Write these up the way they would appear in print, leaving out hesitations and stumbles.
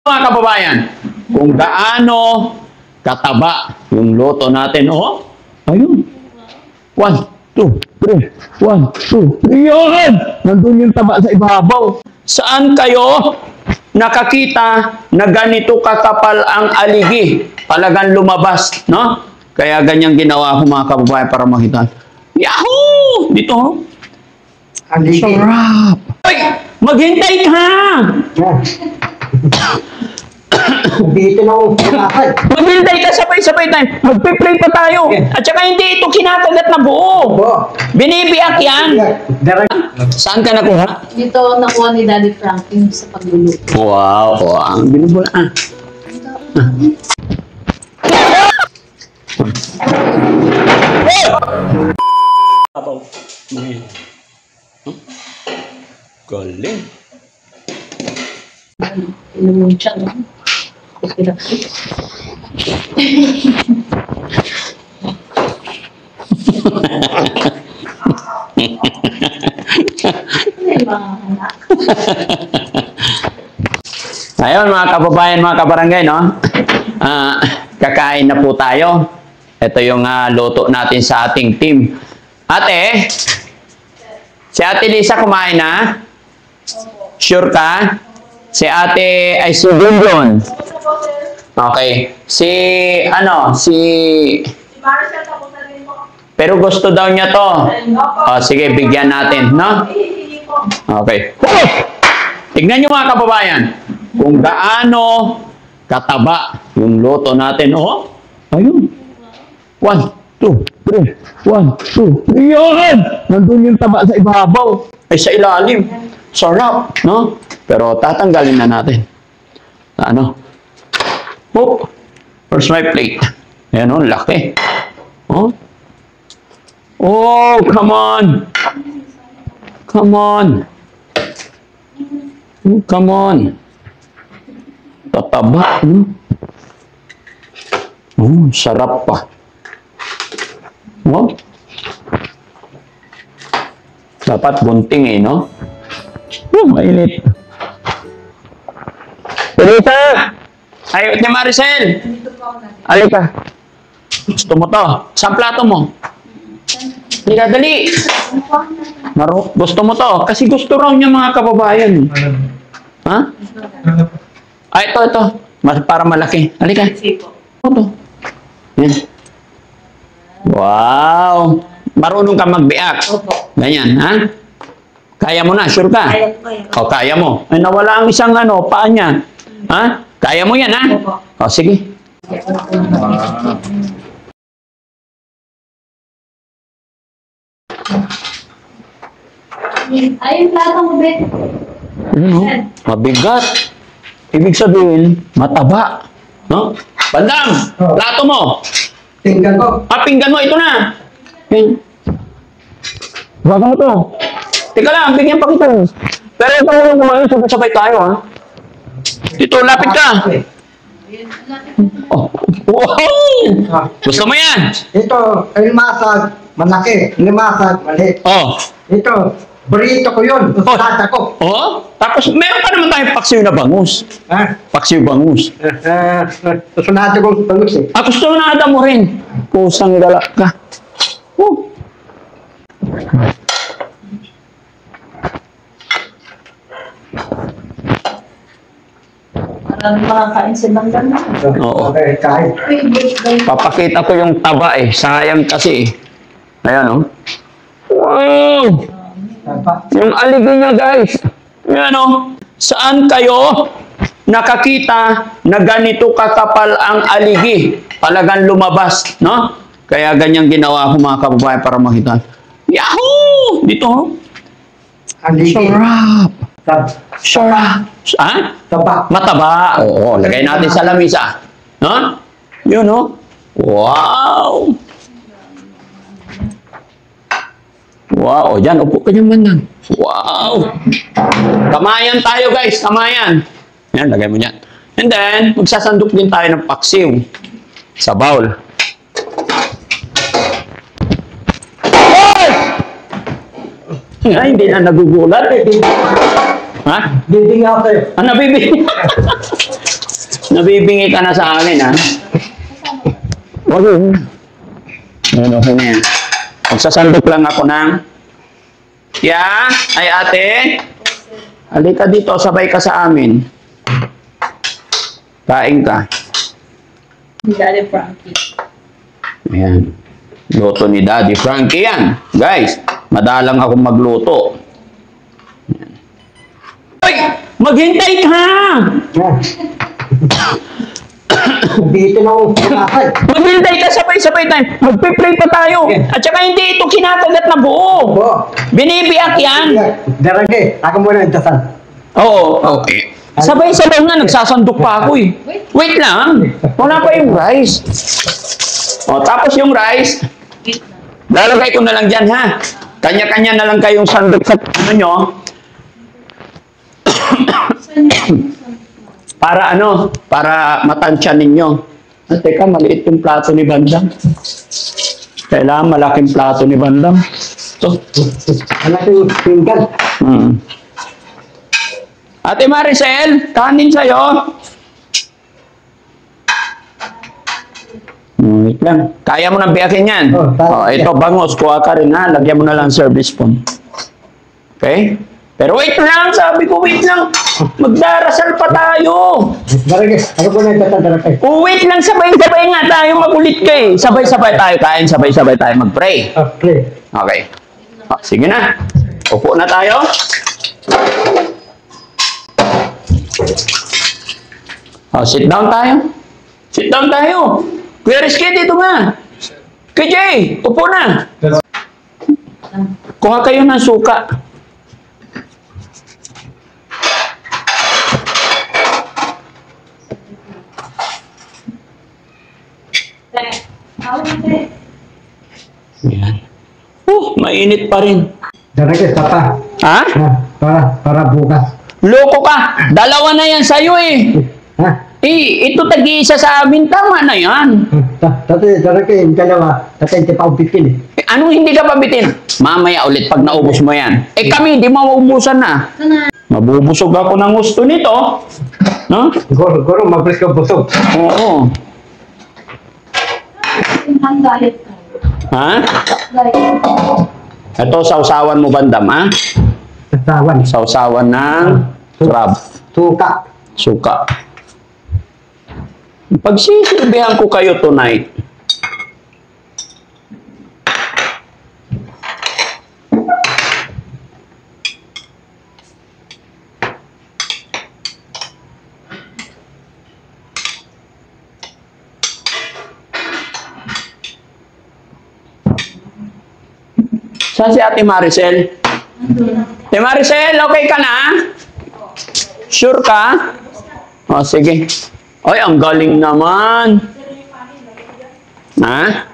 Mga kababayan, kung gaano kataba yung luto natin, oh, ayun. 1, 2, 3, 1, 2, 3, yun! Nandun yung taba sa ibabaw. Saan kayo nakakita na ganito kakapal ang aligi? Talagang lumabas, no? Kaya ganyang ginawa ko mga kababayan para makita. Yahoo! Dito, oh. Aligi. Sarap! Ay! Maghintay ka! Dito na ako kinakad. Maghintay ka, sabay-sabay tayo. Magpe-play pa tayo. At saka hindi ito kinakagat na buo. Binibiyak yan. Saan ka nakuha? Dito nakuha ni Daddy Franklin sa pagluluto. Wow, ang binubula. Galing. Inumun siya, no? Ayun mga kababayan, mga kabarangay, no? Kakain na po tayo. Ito yung luto natin sa ating team. Ate, si Ate Lisa kumain na? Sure ka? Si Ate ay si Gunjon. Okay. Si Maricel tapos na rin po. pero gusto daw niya to. O, sige, bigyan natin, no? Okay. Tignan nyo mga kababayan, kung gaano kataba yung luto natin. Oh, ayun. 1, 2, 3. 1, 2, 3. Yun! Nandun yung taba sa ibabaw. Ay, sa ilalim. Sarap, no? Pero tatanggalin na natin. Ano? Oh, where's my plate? Ayan, oh, laki. Oh. Oh, come on. Come on. Oh, come on. Tataba, no? Oh, sarap pa. Oh. Dapat bunting eh, no? Oh, mainit. Pelita! Ay, Ate Maricel! Alika. Gusto mo to? Saan plato mo? Halika, dali! Gusto mo to? Kasi gusto raw niya mga kababayan. Ha? Ay, ito. Para malaki. Halika. Ito. Yan. Wow! Marunong ka magbiak. Opo. Ganyan, ha? Kaya mo na, sure ka? Kaya ko. O, kaya mo. Ay, nawala ang isang paa niya. Ha? Kaya mo yan, ha? Opo. O, sige. Ay, yung plato mo, Bet. Mabigat. Ibig sabihin, mataba. No? Bandam! Plato mo! Tingnan ko. Pinggan mo, ito na! Yan. Bago mo to. Teka lang, bigyan pa kita. Pero ito mo yung kumain, sabay tayo, ha? Dito, lapit ka. Oh. Wow! Gusto mo yan? Ito, limasag, malaki. Limasag, maliit. Oh. Ito, burrito ko yun. Usada ko. Oh? Tapos, meron pa naman tayong paksiw na bangus. Ha? Paksiw bangus. Susunado ko bagus eh. Gusto na ada mo rin. Kusang galak ka. Oh. Maraming makakain sa banggan na. Oo. Okay, kahit. Papakita ko yung taba eh. Sayang kasi eh. Ayan, oh. Wow! Yung aligi niya, guys. Ayan, oh. Saan kayo nakakita na ganito kakapal ang aligi? Talagang lumabas, no? Kaya ganyang ginawa ko mga kababayan para makita. Yahoo! Dito, oh. Aligi. Sarap! Sarap. Ha? Taba. Mataba. Oo, lagay natin sa lamisa. No? Yun, no? Wow! Wow, o dyan, upo ka dyan man lang. Wow! Kamayan tayo, guys. Kamayan. Yan, lagay mo dyan. And then, magsasandok din tayo ng paksiw sa bowl. Ay, hindi na nagugulat. Ha? Bibing ako sa'yo. Ah, nabibingi. Nabibingi ka na sa amin, ha? Okay. Ayan, okay na yan. Magsasandok lang ako ng... Yeah? Ay, ate? Halika dito, sabay ka sa amin. Kain ka. Daddy Frankie. Ayan. Luto ni Daddy Frankie yan. Guys, madalang akong magluto. Ayan. Uy! Maghintay ka! Dito na ako kinakay. Maghintay ka, sabay-sabay tayo. Magpe-pray pa tayo. At saka hindi ito kinakagat na buo. Oo. Binibiyak yan. Darage, ako muna ang dasal. Oo, okay. Sabay-sabay nga, nagsasandok pa ako eh. Wait lang. Wala pa yung rice. O, tapos yung rice, lalagay ko na lang dyan, ha? Kanya-kanya na lang kayong sandok sa ano nyo. Para ano? Para matansya ninyo. Ah, teka, maliit yung plato ni Bandam. Kailangan malaking plato ni Bandam. Ito. Anak yung pinggan. Ate Maricel, kanin sa'yo. Wait lang. Kaya mo nang biyakin yan. Ito, bangus. Kuha ka rin, ha? Lagyan mo na lang service spoon. Okay? Pero wait lang, sabi ko, wait lang. Magdarasal pa tayo. Darage, ako muna ang dasal, darage. Oh, wait lang, sabay-sabay nga tayo. Magulit ka eh. Sabay-sabay tayo kain, sabay-sabay tayo mag-pray. Okay. Okay. Sige na. Upo na tayo. Sit down tayo. Sit down tayo. Kuya Rizky, dito nga. KJ, upo na. Kuha kayo ng suka. Yan. Mainit pa rin. Darage, tapa. Ha? Para bukas. Loko ka. Dalawa na yan sa'yo eh. Ha? Ito tag-iisa sa amin. Tama na yan. Dati, darage, yung dalawa. Dati, hindi pa ako bitin eh. Anong hindi ka pabitin? Mamaya ulit pag naubos mo yan. Kami, hindi mauubusan na. Mabubusog ako ng gusto nito. No? Siguro, mabilis ka busog. Oo. Ang diet tayo. Ha? Diet. Ito, sausawan mo Bandam, ha? Sasawan. Sausawan ng crab. Suka. Suka. Pagsisilbihan ko kayo tonight. Saan si Ate Maricel? Ate Maricel, okay ka na? Sure ka? O, sige. Ay, ang galing naman. Ha?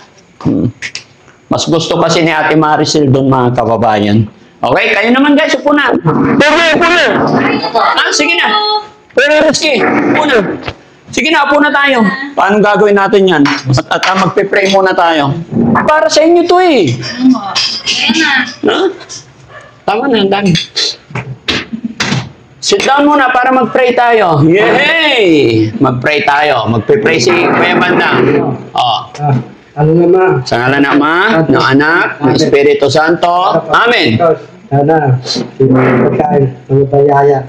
Mas gusto kasi ni Ate Maricel doon, mga kababayan. Okay, kayo naman guys, upo na. Upo na. Ah, sige na. Pero Rizky, upo na. Sige na, upo na tayo. Paano gagawin natin yan? At magpe-pray muna tayo. Para sa inyo to eh. Ha? Tama na, ang dami. Sit down muna para mag-pray tayo. Yay! Mag-pray tayo. Magpe-pray si Kuya Bandang. Oh. Ano naman? Sa ngalan ng Ama, ng Anak, ng Espiritu Santo. Amen. Sana, yung pagkain, ang payaya.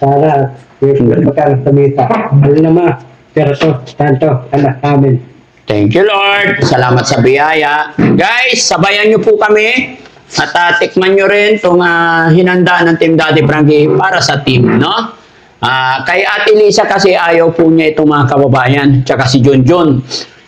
Sana, yung pagkain sa mita. Ano naman? Espiritu Santo, anak namin. Thank you, Lord. Salamat sa biyaya. Guys, sabayan niyo po kami. At tikman nyo rin itong hinanda ng Team Daddy Frankie para sa team, no? Kay Ate Lisa kasi ayaw po niya itong mga kababayan, tsaka si Junjun.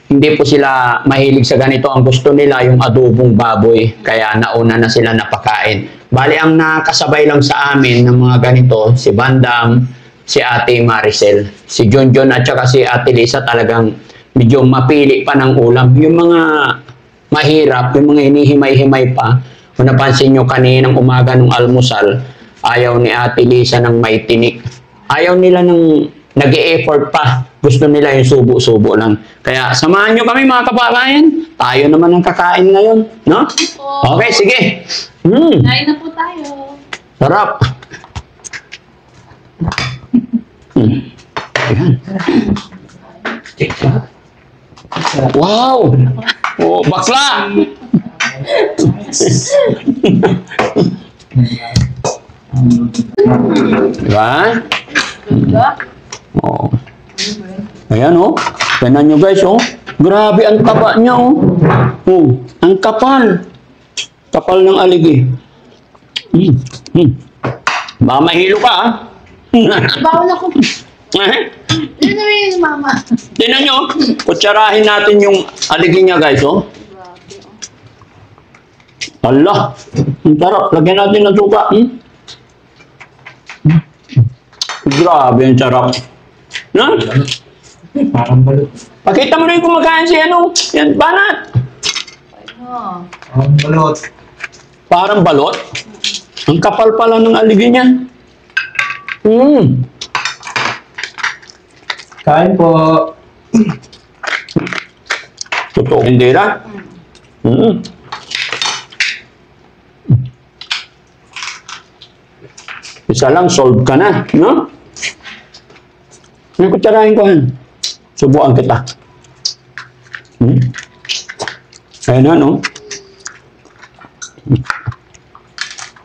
Hindi po sila mahilig sa ganito. Ang gusto nila yung adobong baboy, kaya nauna na sila napakain. Bali, ang nakasabay lang sa amin ng mga ganito, si Bandam, si Ate Maricel, si Junjun at tsaka si Ate Lisa talagang medyo mapili pa ng ulam. Yung mga mahirap, yung mga hinihimay-himay pa. Kung napansin nyo kaninang umaga ng almusal, ayaw ni Ate Lisa ng may tinik. Ayaw nila ng nag-e-effort pa. Gusto nila yung subo-subo lang. Kaya samahan nyo kami mga kababayan. Tayo naman ang kakain ngayon. No? Okay, sige. Kain na po tayo. Sarap. Ayan. Wow! Oh, bakla! Diba? Diba? Oh. Ayan, oh. Tignan nyo, guys, oh. Grabe ang taba niya, oh. Oh, ang kapal. Kapal ng aligi. Baka mahilo ka, ah. Bawal ako. Yun na yung mama. Tignan nyo, kutsarahin natin yung aligi niya, guys, oh. Allah, ang sarap. Lagyan natin ng suka. Grabe ang sarap. Na? Parang balot. Pakita mo rin kumakain si ano. Yan, banat. Oh. Parang balot. Parang balot. Ang kapal pala ng aligi niya. Kain po. Totoo. Hindira. Isa lang, solve ka na. No? May kutsarahin ko. Subuan kita. Ayun na, no?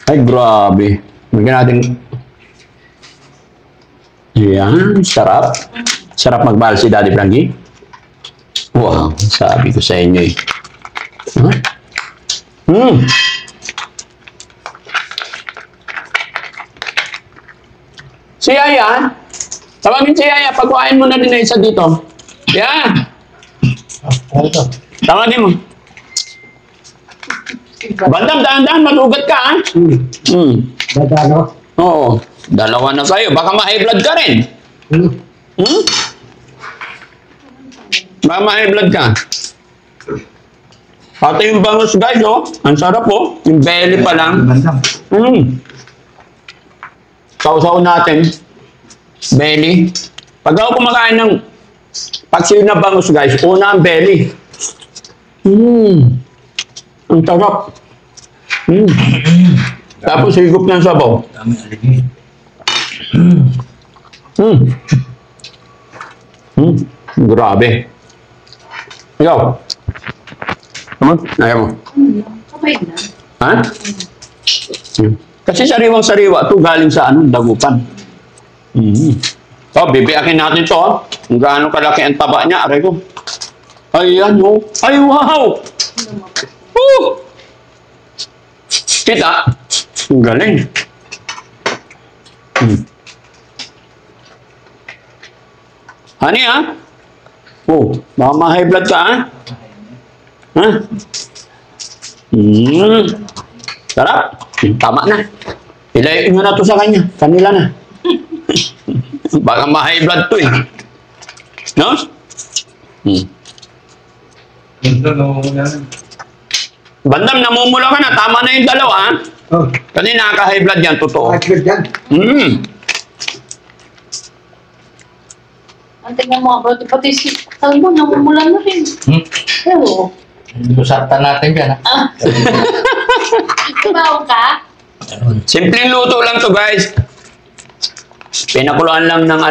Ay, grabe. Bigyan natin. Ayan, sarap. Sarap magmahal si Daddy Frankie. Wow, sabi ko sa inyo eh. Si Yaya, tawagin si Yaya, pagkuhain mo na din na isa dito. Yan, Ito. tawagin mo. Bandam, dahan-dahan, malugat ka, ha? Dadano. Oo, dalawa na kayo. Baka ma-high blood ka rin. Baka ma-high blood ka. Pati yung bangus, guys, oh. Ang sarap, oh. Yung belly pa lang. Bandam. Sausaw natin. Belly. Pag ako kumakain ng paksiw na bangus, guys, una ang belly. Ang sarap. Tapos higop ng sabaw. Dami aligi. Grabe. Ikaw. Ayaw mo. Kamay na. Ha? Kasi sariwang-sariwa ito galing sa dagupan. So, bibiyakin natin ito. Kung gaano kalaki ang taba niya. Aray ko. Ayan, oh. Ay, wow! Kita? Ang galing. Honey, ha? Oh, baka ma-high blood ka, ha? Ha? Sarap. Tama na. Ilayin nyo na to sa kanya. Kanila na. Baka ma-high blood to, eh. No? Bandam, namumula ka na. Tama na yung dalawa, ha? Oh, Kasi nakaka-high blood yan, totoo. agad yan. Ang tingnan mo, pati si Talbo, namumula na rin. Pero, Usaptan natin yan, ha? tumaw ka? Simpleng luto lang to, guys. Pinakuluan lang ng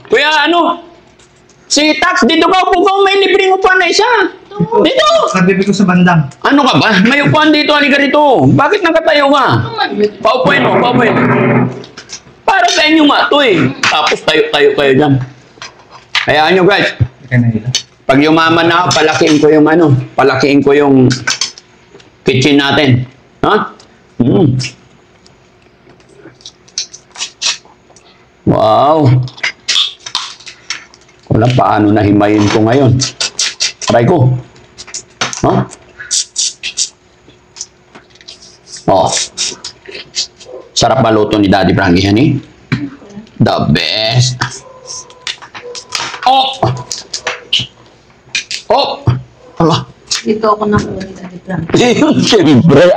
Kuya, si Tax, dito ka upo ka. May libreng upuan na isa. Dito. Nabibig ko sa bandam. Ano ka ba? May upuan dito. Halika rito. Bakit nakatayo ka? Paupuin mo, paupuin. Para sa inyo nga to, eh. Tapos tayo-tayo kayo dyan. Hayaan nyo, guys. Pag yumaman na ako, palakiin ko yung kitchen natin. Ha? Wow. Wala paano na himayin ko ngayon. Try ko. Ha? Oh. Sarap maluto ni Daddy Frankie, honey. The best. Oh! Oh! Ala. Dito ako nakuha ni Daddy Frank. Siyempre,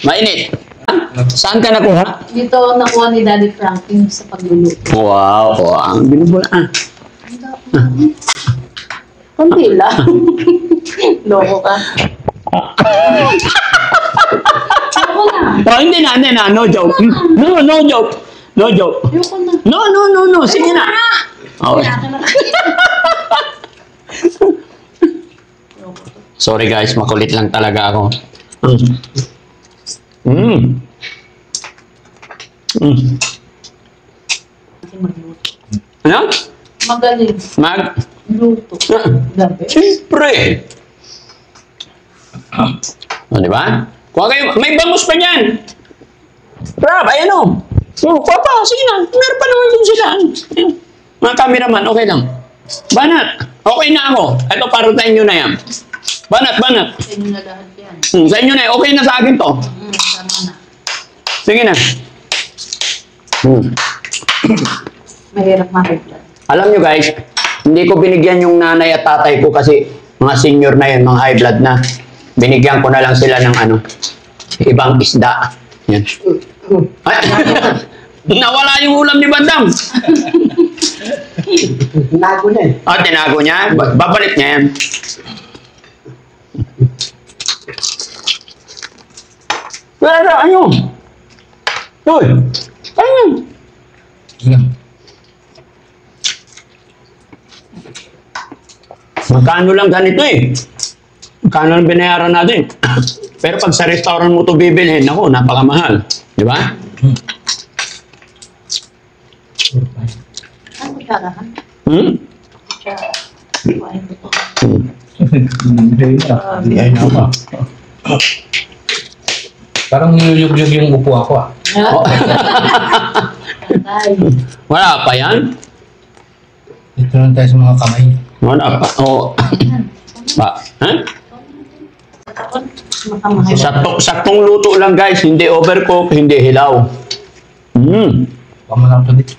Mainit. Saan ka nakuha? Dito ako nakuha ni Daddy Frank yung sa pagluluto. Wow, ang binubula. Kunti lang. Loko ka. Loko lang. Oh, hindi na, no joke. No joke. No joke. Ayoko na. No. Sige na. Okay. Akin na. Sorry guys, makulit lang talaga ako. Mm. Ano? Magaling. Luto. Gabi. Siyempre. O, di ba? Kuha kayo. May bangus pa niyan. Rob, ayan o. Kuha pa, sige na. Meron pa naman dun sila. Ayan. Mga cameraman, okay lang. Banat, okay na ako. Ito, parutayin nyo na yan. Banat. Sa inyo na lahat yan. Sa inyo na, okay na sa akin to. Tama na. Sige na. Mahirap makita. Alam nyo guys, hindi ko binigyan yung nanay at tatay ko kasi mga senior na yun, mga high blood na. Binigyan ko na lang sila ng ano, ibang isda. Yan. Ay, nawala yung ulam ni Bandam. Tinago na eh. Tinago niya. Babalik niya yan. Pero ano? Uy, ano? Magkano lang ganito eh. Magkano lang binayaran natin. Pero pag sa restaurant mo ito bibilhin, ako, napakamahal. Di ba? Ano kutsarahan? Kutsara. Kuhain ko to. Hindi ay na Parang niluyug-yug yung upo ako ah. Ay. Wala pa yan? Dito lang tayo sa mga kamay. Wala pa. Oo. Pa. Ha? Makamahal. Saktong luto lang guys. Hindi overcook, hindi hilaw. Baka lang ito dito.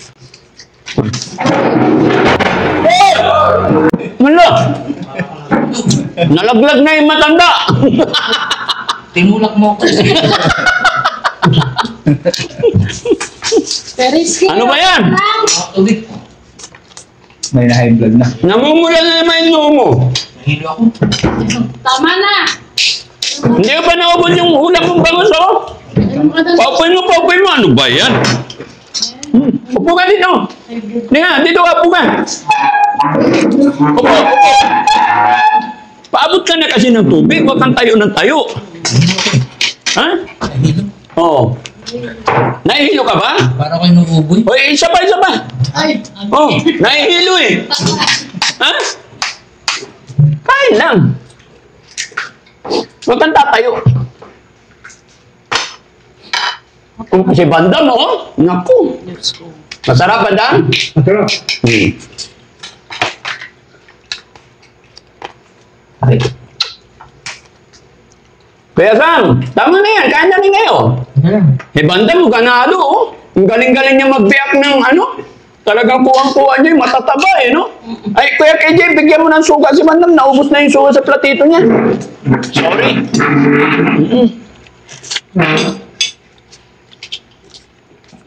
Wala! Nalaglag na yung matanda. Tinulak mo ako. Periski. Ano ba yan? May na-high blood na. Namumula na naman yung noo mo. Nahilo ako. Tama na. Hindi ba naubod yung ulam mong bangus, oh? Papoy mo. Ano ba yan? Upo ka dito. Hindi nga, dito ka, upo ka. Upo. Paabot ka na kasi ng tubig. Huwag kang tayo ng tayo. Ha? Nahilo. Oo. Nahihilo ka ba? Para kayo nuuboy. Oy, isa pa. Ay. Oh, nahihilo eh. Ha? Kain lang. Huwag kang tatayo. Si Bandam, oh. Naku. Let's go. Masarap, Bandam? Masarap. Ay. Kuya Sam, tama na yan. Kain na rin kayo. Si Bandam, ganado, oh. Ang galing-galing niya magbiyak ng ano. Talagang kuwang-kuwa niya, matataba eh, no? Ay, Kuya KJ, bigyan mo ng suka si Bandam. Naubos na yung suka sa platito niya. Sorry.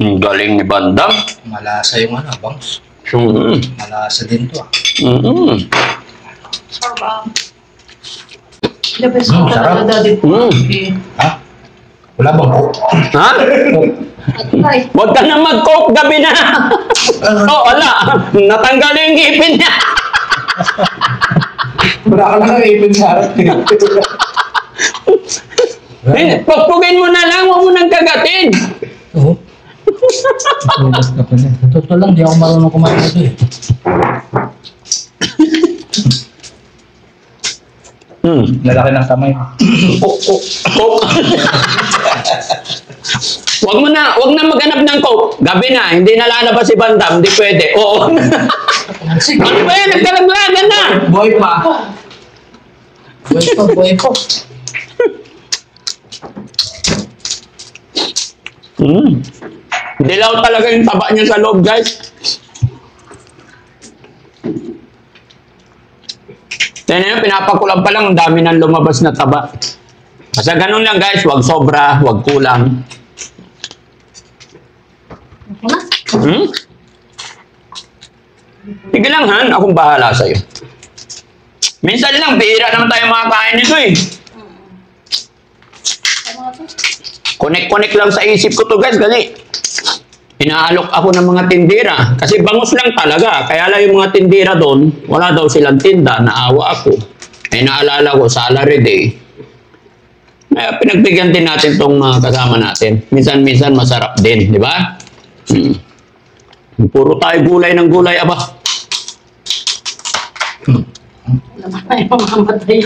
Ang galing ni Bandam. Malasa yung ano, bangs. Mm. Malasa din to ah. Sarap. The best ko Sarap. talaga, daddy. Ha? Wala bang coke? Ha? Ay. Huwag ka na mag-coke gabi na. Oh, wala. Natanggal yung ngipin niya. Wala ka lang ipin sa harap. Pagpugin mo na lang, huwag mo nang kagatin. Oo. Tulas ka pa niya. Totoo lang, di ako marunong kumain ito eh. Lalaki ng kamay. Coke. Huwag na maghanap ng coke. Gabi na, hindi na lalabas si Bandam, hindi pwede. Oo. Ano ba yan? Nagkalaglagan na. Boy pa. Boy pa. Dilaw talaga yung taba niya sa loob, guys. Yan yun, pinapakulang pa lang, ang dami nang lumabas na taba. Basta ganun lang, guys. Huwag sobra, huwag kulang. Sige lang, Han. Akong bahala sa'yo. Minsan lang, bihira naman tayo makakain nito eh. Connect lang sa isip ko to, guys. Gali. inaalok ako ng mga tindera. Kasi bangus lang talaga. Kaya lang yung mga tindera doon, wala daw silang tinda, naawa ako. Ay naalala ko, salary day. Kaya pinagbigyan din natin itong mga kasama natin. Minsan-minsan masarap din, di ba? Puro tayo gulay ng gulay, aba. Naman ay mamamatay.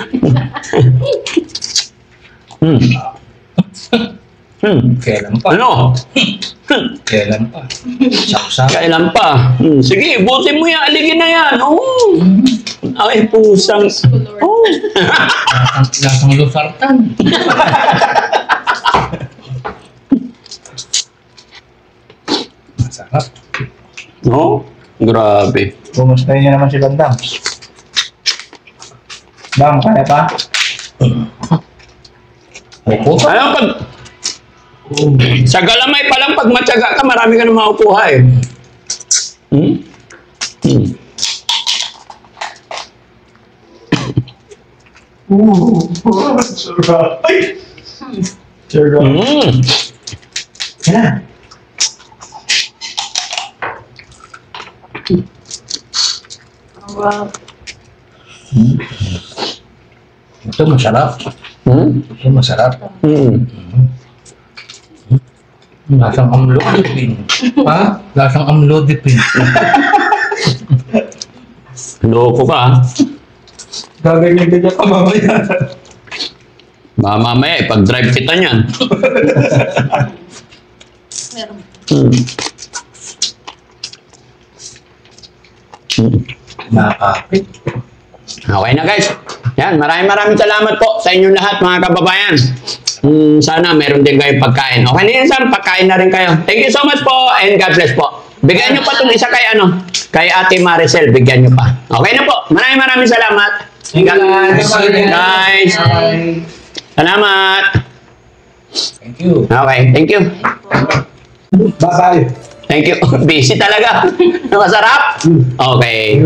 Kailan pa? Ano? Kailan pa? Saksak. Kailan pa? Sige, butin mo yan. Aligin na yan. Oo. Ay, pusang. Oh. Lasang lusartan. Masarap. No? Grabe. Kumustahin niyo naman si Bandam. Bang, kaya pa? Opo. Alam, pag sa galamay pa lang, pag matyaga ka, marami ka na makukuha eh. Sarap. Yan. Wow. Ito masarap. Ito masarap. Lasang amlodipin. Ha? Lasang amlodipin. Loko ka. Gaganyan ka pa mamaya. Mamaya, ipag-drive kita niyan. Meron. Nakakapit. Okay na guys. Yan, maraming salamat po sa inyong lahat mga kababayan. Sana meron din kayong pagkain. Okay na yun, Sam. Pagkain na rin kayo. Thank you so much po and God bless po. Bigyan nyo pa itong isa kay kay Ate Maricel. Bigyan nyo pa. Okay na po. Maraming salamat. Guys. Salamat. Thank you. Okay, thank you. Bye-bye. Thank you. Busy talaga. Masarap? Okay.